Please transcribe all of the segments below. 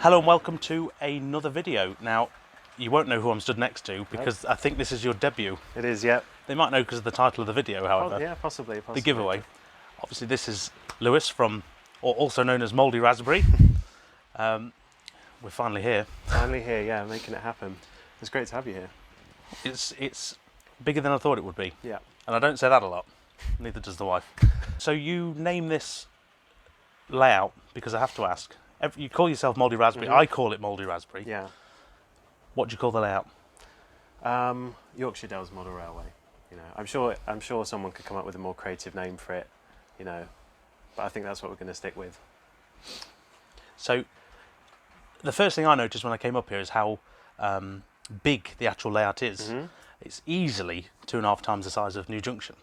Hello and welcome to another video. Now, you won't know who I'm stood next to because I think this is your debut. It is, yep. They might know because of the title of the video, however. Yeah, possibly. The giveaway. Obviously, this is Lewis from, or also known as Mouldy Raspberry. We're finally here. Finally here, yeah, making it happen. It's great to have you here. It's bigger than I thought it would be. Yeah. And I don't say that a lot. Neither does the wife. So you name this layout because I have to ask. You call yourself Mouldy Raspberry. I call it Mouldy Raspberry. Yeah. What do you call the layout? Yorkshire Dales Model Railway. You know, I'm sure someone could come up with a more creative name for it. You know, but I think that's what we're going to stick with. So, the first thing I noticed when I came up here is how big the actual layout is. It's easily 2.5 times the size of New Junction,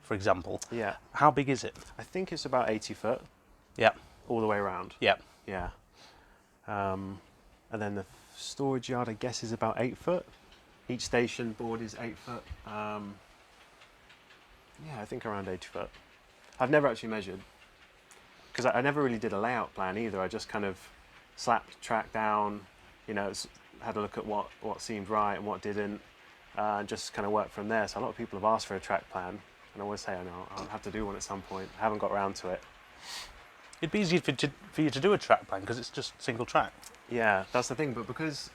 for example. Yeah. How big is it? I think it's about 80 foot. Yeah. All the way around. Yeah. Yeah. And then the storage yard, I guess, is about 8 foot. Each station board is 8 foot. Yeah, I think around 80 foot. I've never actually measured because I never really did a layout plan either. I just kind of slapped track down, you know, had a look at what seemed right and what didn't, and just kind of worked from there. So a lot of people have asked for a track plan, and I always say, I'll have to do one at some point. I haven't got around to it. It'd be easy for you to do a track plan because it's just single track. Yeah, that's the thing. But because,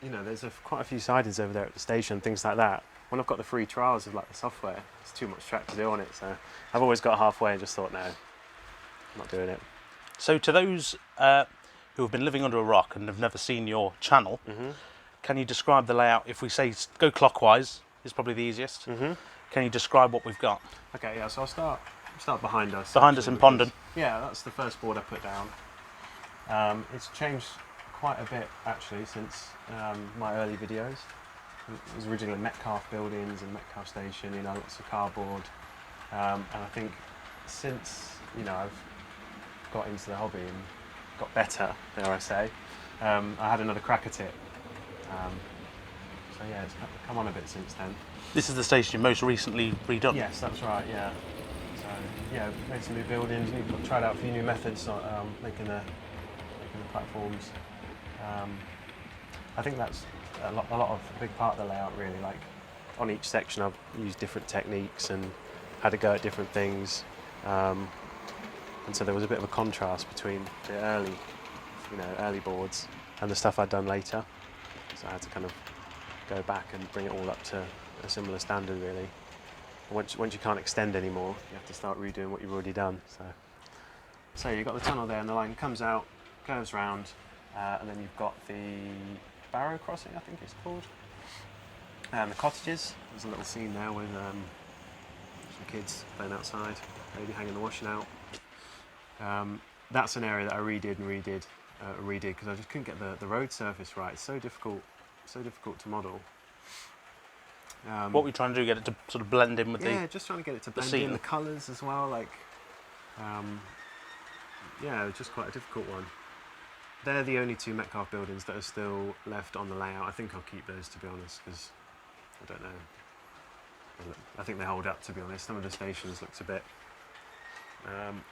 you know, there's quite a few sidings over there at the station, things like that. When I've got the free trials of like the software, it's too much track to do on it. So I've always got halfway and just thought, no, I'm not doing it. So to those who have been living under a rock and have never seen your channel, can you describe the layout? If we say go clockwise, is probably the easiest. Can you describe what we've got? Okay, yeah. So I'll start behind us. Behind us in Pondon. Yeah, that's the first board I put down. It's changed quite a bit actually since my early videos. It was originally Metcalfe buildings and Metcalfe station, you know, lots of cardboard. And I think since, you know, I've got into the hobby and got better, dare I say, I had another crack at it. So yeah, it's come on a bit since then. This is the station you most recently redone? Yes, that's right, yeah. So yeah, made some new buildings, tried out a few new methods on making the platforms. I think that's a big part of the layout really. Like on each section I've used different techniques and had a go at different things. And so there was a bit of a contrast between the early boards and the stuff I'd done later. So I had to kind of go back and bring it all up to a similar standard really. Once you can't extend anymore, you have to start redoing what you've already done. So you've got the tunnel there and the line comes out, curves round, and then you've got the Barrow crossing, I think it's called. And the cottages, there's a little scene there with some kids playing outside, maybe hanging the washing out. That's an area that I redid because I just couldn't get the road surface right. It's so difficult to model. What were you trying to do? Get it to sort of blend in with the just trying to get it to blend in the colours as well. Like, yeah, it was just quite a difficult one. They're the only two Metcalfe buildings that are still left on the layout. I think I'll keep those, to be honest, because I don't know. I think they hold up, to be honest. Some of the stations looked a bit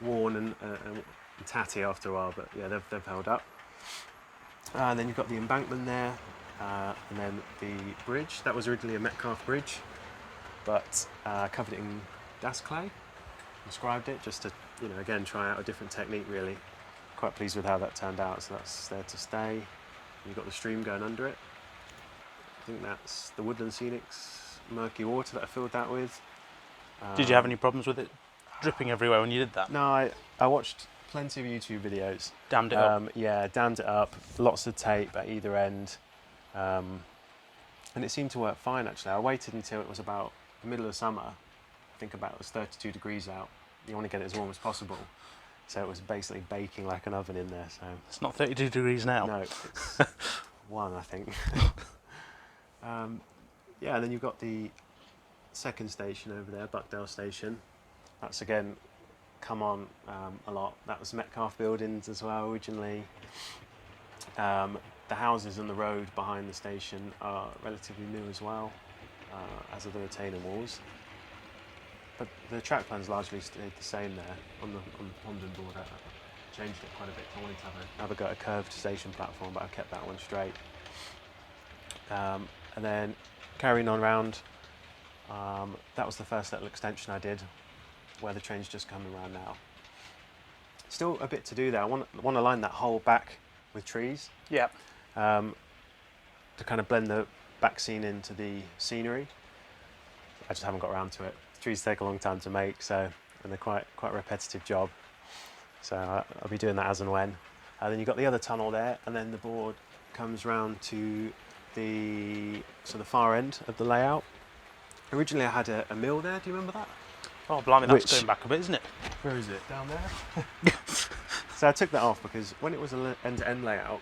worn and tatty after a while, but yeah, they've held up. And then you've got the embankment there, and then the bridge. That was originally a Metcalfe bridge, but covered it in gas clay. Inscribed it just to, you know, again try out a different technique really. Quite pleased with how that turned out, so that's there to stay. You've got the stream going under it. I think that's the Woodland Scenics murky water that I filled that with. Did you have any problems with it dripping everywhere when you did that? No, I watched plenty of YouTube videos. Dammed it up? Yeah, dammed it up. Lots of tape at either end. And it seemed to work fine actually. I waited until it was about the middle of summer. I think about it was 32 degrees out. You want to get it as warm as possible. So it was basically baking like an oven in there. So it's not 32 degrees now. No, it's 1, I think. Yeah, and then you've got the second station over there, Buckdale Station. That's again come on a lot. That was Metcalfe buildings as well originally. The houses and the road behind the station are relatively new as well, as are the retaining walls. But the track plan's largely stayed the same there on the Pondon board. changed it quite a bit. I wanted to have a go at a curved station platform, but I kept that one straight. And then carrying on round, that was the first little extension I did, where the train's just coming around now. Still a bit to do there. I want to line that whole back with trees. Yeah. To kind of blend the back scene into the scenery. I just haven't got around to it. Trees take a long time to make, and they're quite a repetitive job. So I'll be doing that as and when. Then you've got the other tunnel there, and then the board comes round to the far end of the layout. Originally I had a mill there, do you remember that? Oh, blimey, that's going back a bit, isn't it? Where is it? Down there? So I took that off because when it was an end-to-end layout,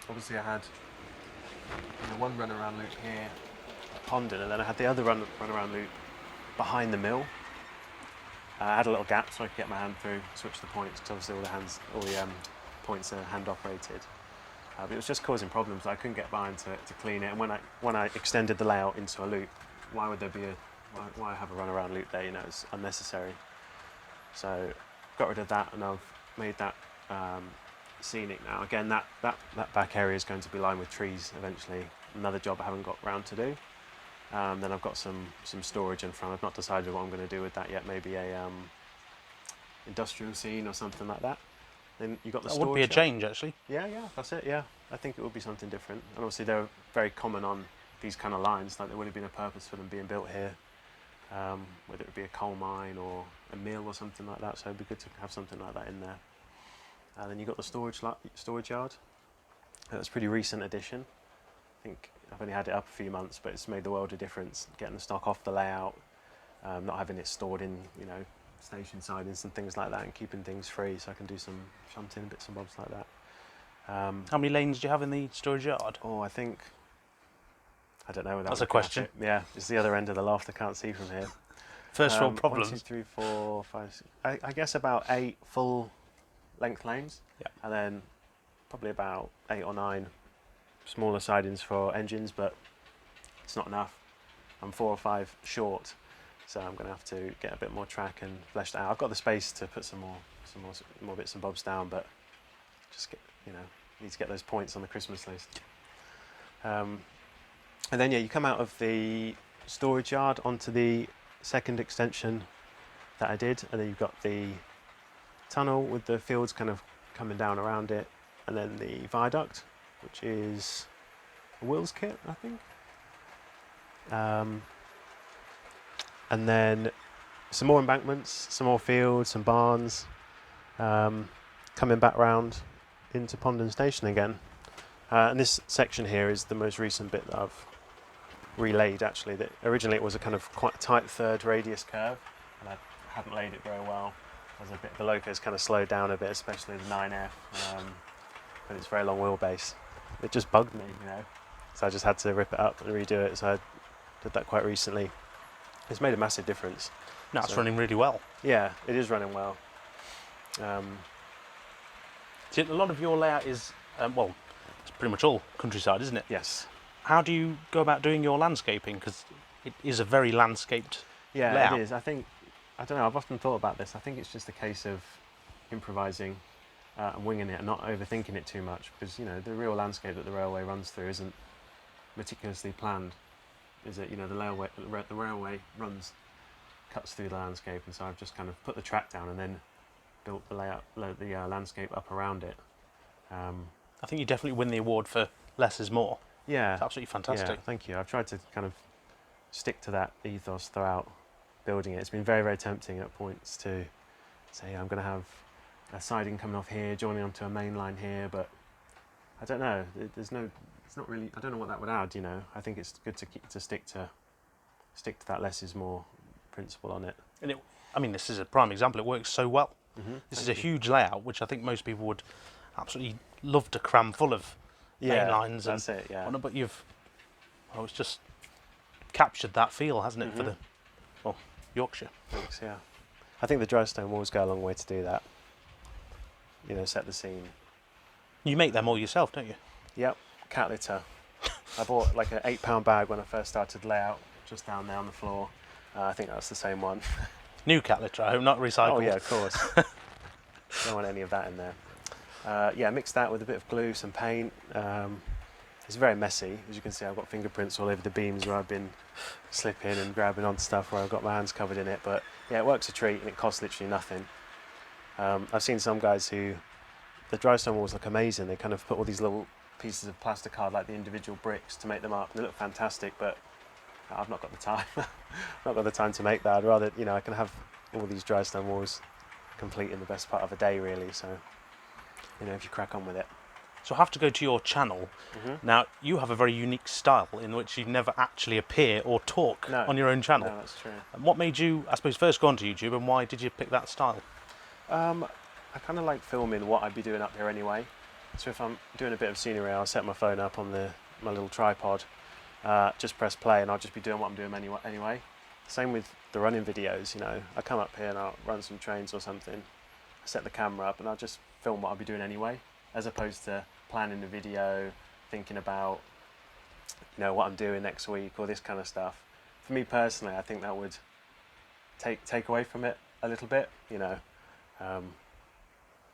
obviously I had one run-around loop here at Pondon, and then I had the other run-around loop behind the mill. I had a little gap so I could get my hand through, switch the points, because obviously all the points are hand-operated. But it was just causing problems. I couldn't get behind to clean it, and when I extended the layout into a loop, why would there be why have a run-around loop there? It's unnecessary. So got rid of that, and I've made that scenic now. Again, that back area is going to be lined with trees eventually. Another job I haven't got round to do. Then I've got some storage in front. I've not decided what I'm going to do with that yet. Maybe a industrial scene or something like that. Then you got the storage. That would be a change, actually. Yeah, that's it. Yeah, I think it would be something different. And obviously they're very common on these kind of lines. Like there would have been a purpose for them being built here, whether it be a coal mine or a mill or something like that. So it'd be good to have something like that in there. And then you got the storage yard. That's a pretty recent addition. I think I've only had it up a few months, but it's made the world of difference. Getting the stock off the layout, not having it stored in station sidings and things like that, and keeping things free, so I can do some shunting, bits and bobs like that. How many lanes do you have in the storage yard? Oh, I don't know. That's a question. Yeah, it's the other end of the loft. I can't see from here. First world problems. 1, 2, 3, 4, 5, 6. I guess about 8 full length lanes. Yeah. And then probably about 8 or 9 smaller sidings for engines, but it's not enough. I'm 4 or 5 short, so I'm going to have to get a bit more track and flesh that out. I've got the space to put some more bits and bobs down, but just need to get those points on the Christmas list. And then you come out of the storage yard onto the second extension that I did, and then you've got the tunnel with the fields kind of coming down around it, and then the viaduct, which is a Wills kit, I think. And then some more embankments, some more fields, some barns, coming back round into Pondon Station again. And this section here is the most recent bit that I've relaid, actually. That originally it was a kind of quite tight third radius curve, and I hadn't laid it very well. The loco's kind of slowed down a bit, especially the 9F, but it's very long wheelbase. It just bugged me, so I just had to rip it up and redo it. So I did that quite recently. It's made a massive difference. Now it's running really well. Yeah, it is running well. See, a lot of your layout is, it's pretty much all countryside, isn't it? Yes. How do you go about doing your landscaping? Because it is a very landscaped layout. It is. I don't know, I've often thought about this. I think it's just a case of improvising and winging it and not overthinking it too much, because the real landscape that the railway runs through isn't meticulously planned, is it? The railway cuts through the landscape, and so I've just kind of put the track down and then built the landscape up around it. I think you definitely win the award for less is more. Yeah. It's absolutely fantastic. Yeah, thank you. I've tried to kind of stick to that ethos throughout building it. It's been very, very tempting at points to say I'm going to have a siding coming off here, joining onto a main line here, but I don't know. It's not really. I don't know what that would add. I think it's good to stick to that less is more principle on it. And this is a prime example. It works so well. Mm-hmm. This is a huge layout, which I think most people would absolutely love to cram full of main lines. That's it. Yeah. But it's just captured that feel, hasn't it, for the Yorkshire? Thanks. Yeah. I think the dry stone walls go a long way to do that. Set the scene. You make them all yourself, don't you? Yep. Cat litter. I bought like an £8 bag when I first started layout, just down there on the floor. I think that's the same one. New cat litter, I hope, not recycled. Oh yeah, of course. Don't want any of that in there. Yeah, mixed that with a bit of glue, some paint. It's very messy. As you can see, I've got fingerprints all over the beams where I've been slipping and grabbing on stuff where I've got my hands covered in it. But yeah, it works a treat and it costs literally nothing. I've seen some guys who, the dry stone walls look amazing. They kind of put all these little pieces of plastic card, like the individual bricks, to make them up. And they look fantastic, but I've not got the time. Not got the time to make that. I'd rather, you know, I can have all these dry stone walls complete in the best part of a day, really. So, you know, if you crack on with it. So I have to go to your channel. Now, you have a very unique style in which you never actually appear or talk on your own channel. No, that's true. And what made you, I suppose, first go onto YouTube, and why did you pick that style? I kind of like filming what I'd be doing up here anyway. So if I'm doing a bit of scenery, I'll set my phone up on my little tripod, just press play, and I'll just be doing what I'm doing anyway. Same with the running videos, you know. I come up here and I'll run some trains or something, I set the camera up and I'll just film what I'll be doing anyway, as opposed to planning the video, thinking about, you know, what I'm doing next week or this kind of stuff. For me personally, I think that would take away from it a little bit, you know.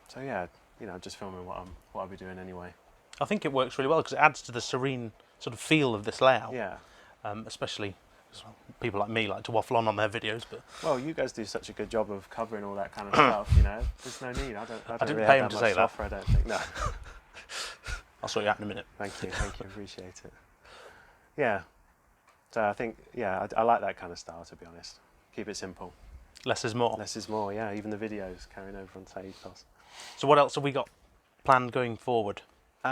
So yeah, you know, just filming what I'll be doing anyway. I think it works really well because it adds to the serene sort of feel of this layout. Yeah. Especially because people like me like to waffle on their videos, but well, you guys do such a good job of covering all that kind of stuff. You know, there's no need. I don't didn't really pay have him to that say much that. software, I don't think. No. I'll sort you out in a minute. Thank you, appreciate it. Yeah. So I think, yeah, I like that kind of style, to be honest. Keep it simple. Less is more. Less is more, yeah. Even the videos carrying over on that ethos. So what else have we got planned going forward? So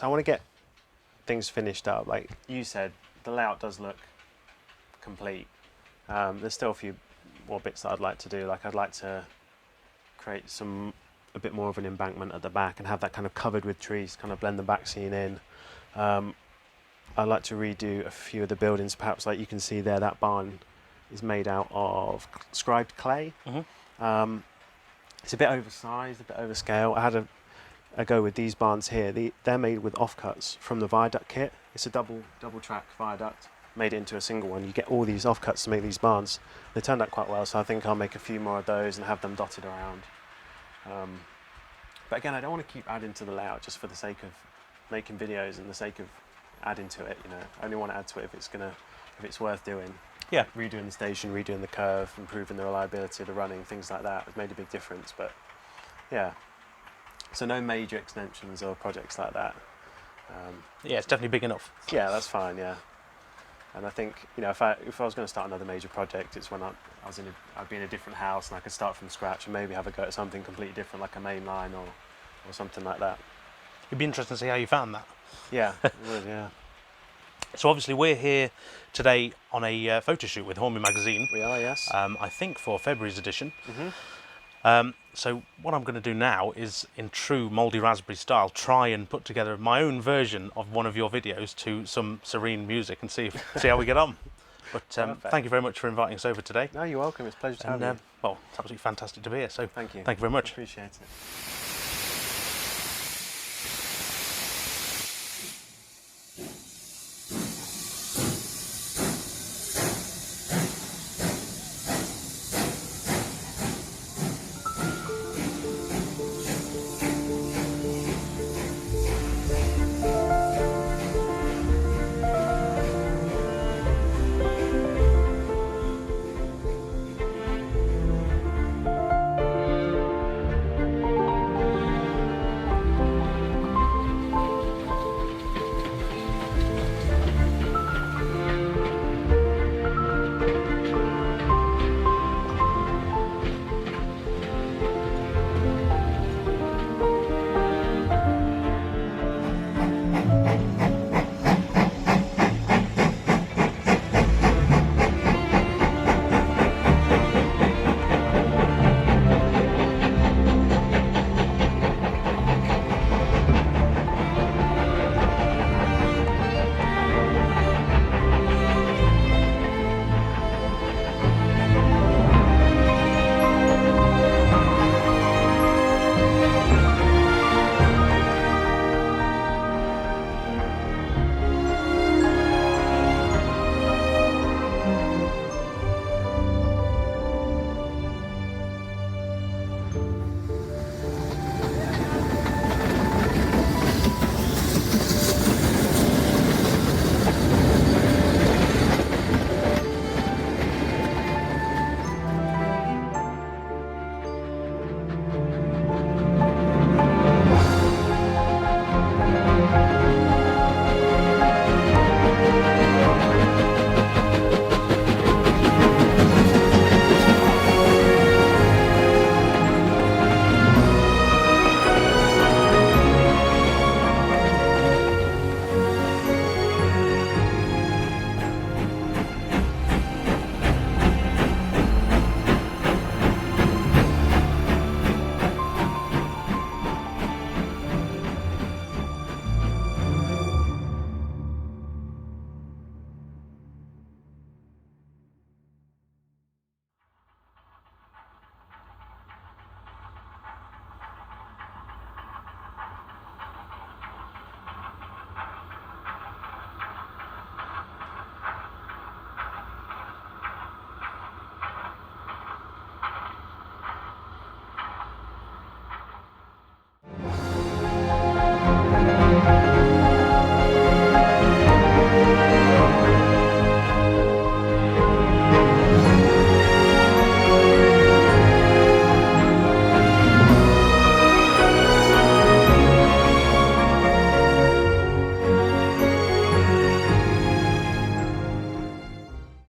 I want to get things finished up. Like you said, the layout does look complete. There's still a few more bits that I'd like to do. Like I'd like to create a bit more of an embankment at the back and have that kind of covered with trees, kind of blend the back scene in. I'd like to redo a few of the buildings, perhaps like you can see there, that barn is made out of scribed clay. It's a bit oversized, a bit overscale. I had a go with these barns here. They're made with offcuts from the viaduct kit. It's a double track viaduct, made it into a single one. You get all these offcuts to make these barns. They turned out quite well, so I think I'll make a few more of those and have them dotted around. But again, I don't want to keep adding to the layout just for the sake of making videos and the sake of adding to it. You know, I only want to add to it if it's worth doing. Yeah. Redoing the station, redoing the curve, improving the reliability of the running, things like that. It's made a big difference. But yeah, so no major extensions or projects like that. Yeah, it's definitely big enough. Yeah, that's fine. Yeah, and I think, you know, if I was going to start another major project, it's when I'd be in a different house and I could start from scratch and maybe have a go at something completely different, like a main line or something like that. It'd be interesting to see how you found that. Yeah, it would. Yeah. So obviously we're here today on a photo shoot with Hornby Magazine. We are, yes. I think for February's edition. So what I'm going to do now is, in true Mouldy Raspberry style, try and put together my own version of one of your videos to some serene music and see how we get on. But thank you very much for inviting us over today. No, you're welcome. It's a pleasure to have you. Well, it's absolutely fantastic to be here. So thank you. Thank you very much. Appreciate it.